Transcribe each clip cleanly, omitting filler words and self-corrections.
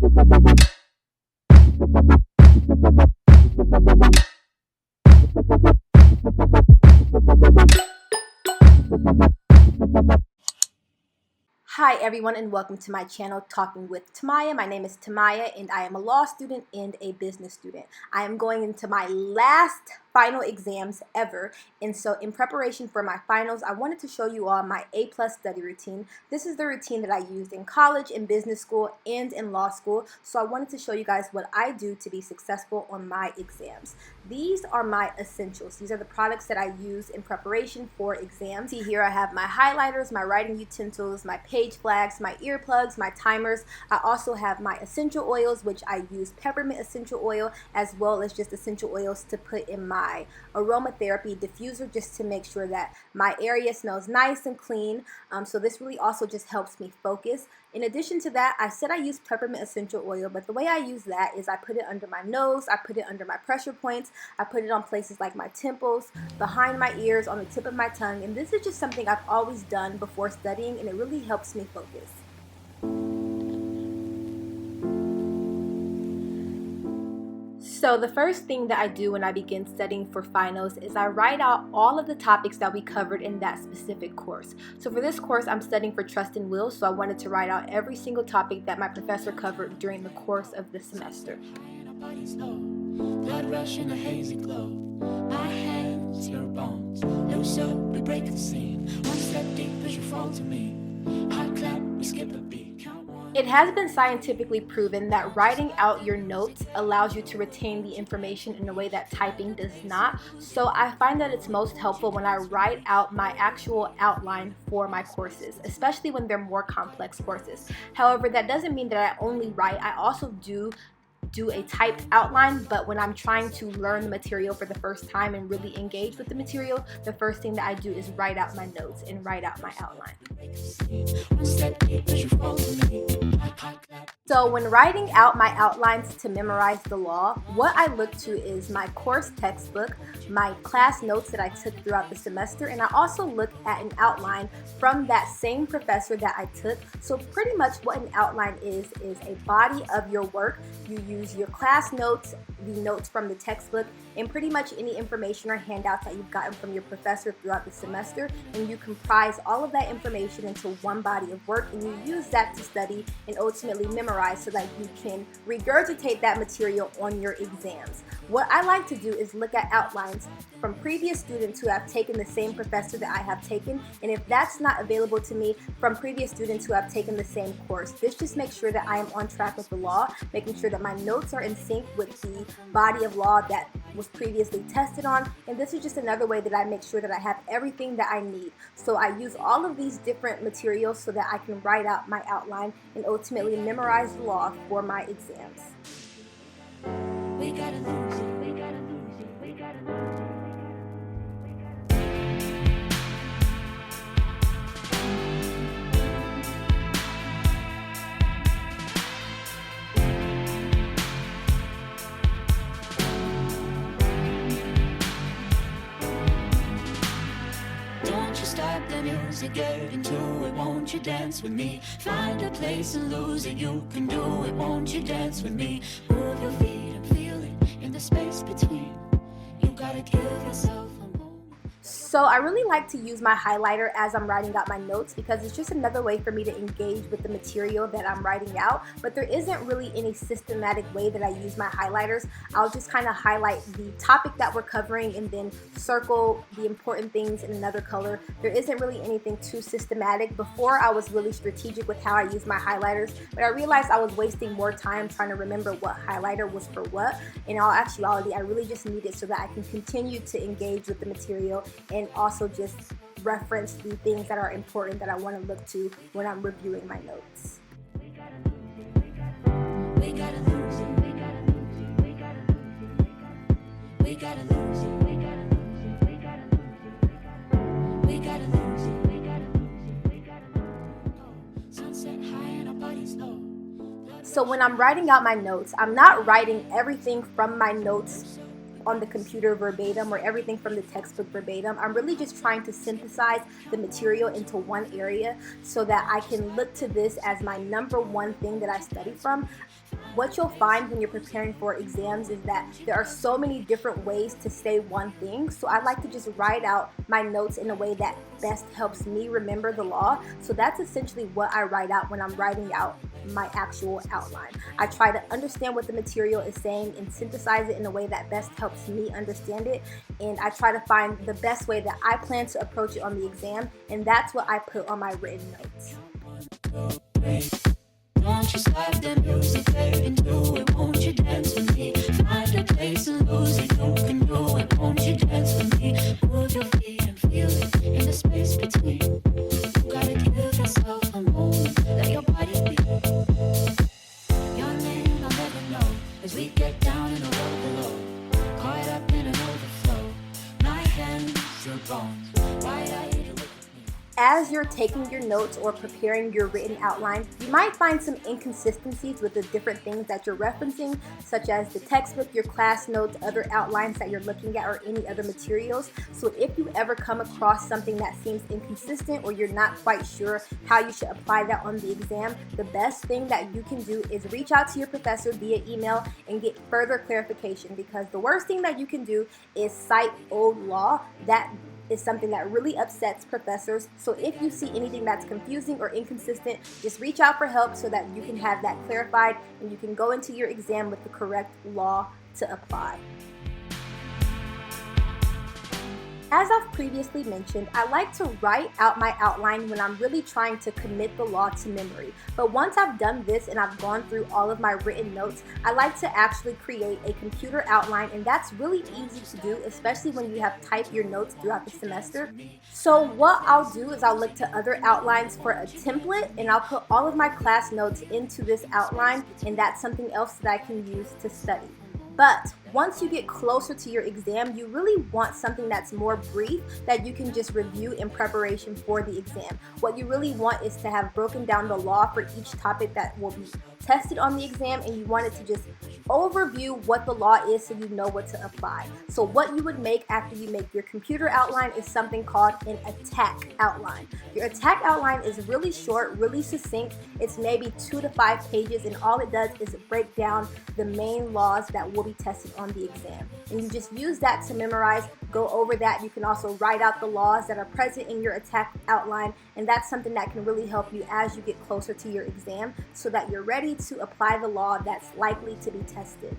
Hi everyone and welcome to my channel Talking with Timaiah. My name is Timaiah and I am a law student and a business student. I am going into my last final exams ever, and so in preparation for my finals I wanted to show you all my A+ study routine. This is the routine that I used in college, in business school, and in law school, so I wanted to show you guys what I do to be successful on my exams. These are my essentials. These are the products that I use in preparation for exams. See here I have my highlighters, my writing utensils, my page flags, my earplugs, my timers. I also have my essential oils, which I use peppermint essential oil as well as just essential oils to put in my aromatherapy diffuser just to make sure that my area smells nice and clean. So this really also just helps me focus. In addition to that, I said I use peppermint essential oil, but the way I use that is I put it under my nose, I put it under my pressure points, I put it on places like my temples, behind my ears, on the tip of my tongue, and this is just something I've always done before studying, and it really helps me focus. So the first thing that I do when I begin studying for finals is I write out all of the topics that we covered in that specific course. So for this course, I'm studying for Trust and Will, so I wanted to write out every single topic that my professor covered during the course of the semester. Blood rush in a hazy glow. My hands, your bones. Loose up, we break the scene. One step deep as you fall to me. Hot clap, we skip a beat. It has been scientifically proven that writing out your notes allows you to retain the information in a way that typing does not. So I find that it's most helpful when I write out my actual outline for my courses, especially when they're more complex courses. However, that doesn't mean that I only write. I also do a typed outline, but when I'm trying to learn the material for the first time and really engage with the material, the first thing that I do is write out my notes and write out my outline. So when writing out my outlines to memorize the law, what I look to is my course textbook, my class notes that I took throughout the semester, and I also look at an outline from that same professor that I took. So pretty much what an outline is a body of your work. You use your class notes, the notes from the textbook, and pretty much any information or handouts that you've gotten from your professor throughout the semester, and you comprise all of that information into one body of work, and you use that to study and ultimately memorize so that you can regurgitate that material on your exams. What I like to do is look at outlines from previous students who have taken the same professor that I have taken, and if that's not available to me, from previous students who have taken the same course. This just makes sure that I am on track with the law, making sure that my notes are in sync with the body of law that was previously tested on, and this is just another way that I make sure that I have everything that I need. So I use all of these different materials so that I can write out my outline and ultimately memorize the law for my exams. We gotta lose it, we gotta lose it, we gotta lose it. Start the music, get into it, won't you dance with me? Find a place and lose it, you can do it, won't you dance with me? Move your feet and feel it in the space between. You gotta give yourself a moment. So I really like to use my highlighter as I'm writing out my notes because it's just another way for me to engage with the material that I'm writing out, but there isn't really any systematic way that I use my highlighters. I'll just kind of highlight the topic that we're covering and then circle the important things in another color. There isn't really anything too systematic. Before I was really strategic with how I use my highlighters, but I realized I was wasting more time trying to remember what highlighter was for what. In all actuality, I really just need it so that I can continue to engage with the material and also just reference the things that are important that I want to look to when I'm reviewing my notes. We gotta lose it, we gotta lose it, we gotta lose it, we gotta lose it, we gotta lose it, we gotta lose it, we gotta lose it, we gotta lose it, we gotta lose it, we gotta lose it. Sunset high and our bodies low. So when I'm writing out my notes, I'm not writing everything from my notes on the computer verbatim or everything from the textbook verbatim. I'm really just trying to synthesize the material into one area so that I can look to this as my number one thing that I study from. What you'll find when you're preparing for exams is that there are so many different ways to say one thing. So I like to just write out my notes in a way that best helps me remember the law. So that's essentially what I write out when I'm writing out my actual outline. I try to understand what the material is saying and synthesize it in a way that best helps me understand it. And I try to find the best way that I plan to approach it on the exam. And that's what I put on my written notes. Don't you stop the music, get into it, won't you dance with me? Find a place and lose it, you can do it, won't you dance with me? Move your feet and feel it, in the space between. You gotta give yourself a moment, let your body be. Your name I'll never know, as we get down in the road below. Caught up in an overflow, my hands, your bones, wide-eyed. As you're taking your notes or preparing your written outline, you might find some inconsistencies with the different things that you're referencing, such as the textbook, your class notes, other outlines that you're looking at, or any other materials. So if you ever come across something that seems inconsistent or you're not quite sure how you should apply that on the exam, the best thing that you can do is reach out to your professor via email and get further clarification, because the worst thing that you can do is cite old law. That is something that really upsets professors. So if you see anything that's confusing or inconsistent, just reach out for help so that you can have that clarified and you can go into your exam with the correct law to apply. As I've previously mentioned, I like to write out my outline when I'm really trying to commit the law to memory. But once I've done this and I've gone through all of my written notes, I like to actually create a computer outline, and that's really easy to do, especially when you have typed your notes throughout the semester. So what I'll do is I'll look to other outlines for a template, and I'll put all of my class notes into this outline, and that's something else that I can use to study. But once you get closer to your exam, you really want something that's more brief that you can just review in preparation for the exam. What you really want is to have broken down the law for each topic that will be tested on the exam, and you want it to just overview what the law is so you know what to apply. So what you would make after you make your computer outline is something called an attack outline. Your attack outline is really short, really succinct. It's maybe 2 to 5 pages, and all it does is break down the main laws that will be tested on the exam. And you just use that to memorize, go over that. You can also write out the laws that are present in your attack outline, and that's something that can really help you as you get closer to your exam so that you're ready to apply the law that's likely to be tested.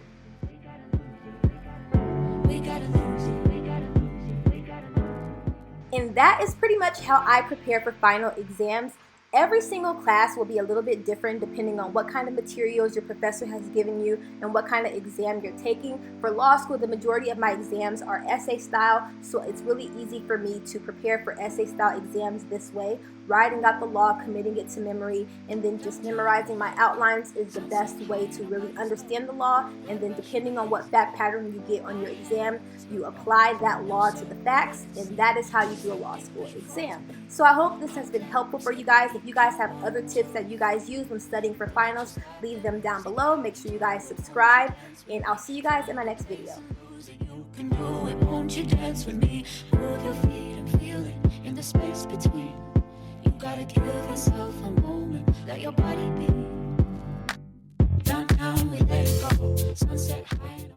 And that is pretty much how I prepare for final exams. Every single class will be a little bit different depending on what kind of materials your professor has given you and what kind of exam you're taking. For law school, the majority of my exams are essay style, so it's really easy for me to prepare for essay style exams this way. Writing out the law, committing it to memory, and then just memorizing my outlines is the best way to really understand the law. And then depending on what fact pattern you get on your exam, you apply that law to the facts, and that is how you do a law school exam. So I hope this has been helpful for you guys. If you guys have other tips that you guys use when studying for finals, leave them down below. Make sure you guys subscribe, and I'll see you guys in my next video. You can do it, won't you dance with me? Move your feet and feel it in the space between. You gotta give yourself a moment, let your body be. Downtown we let it go, sunset high.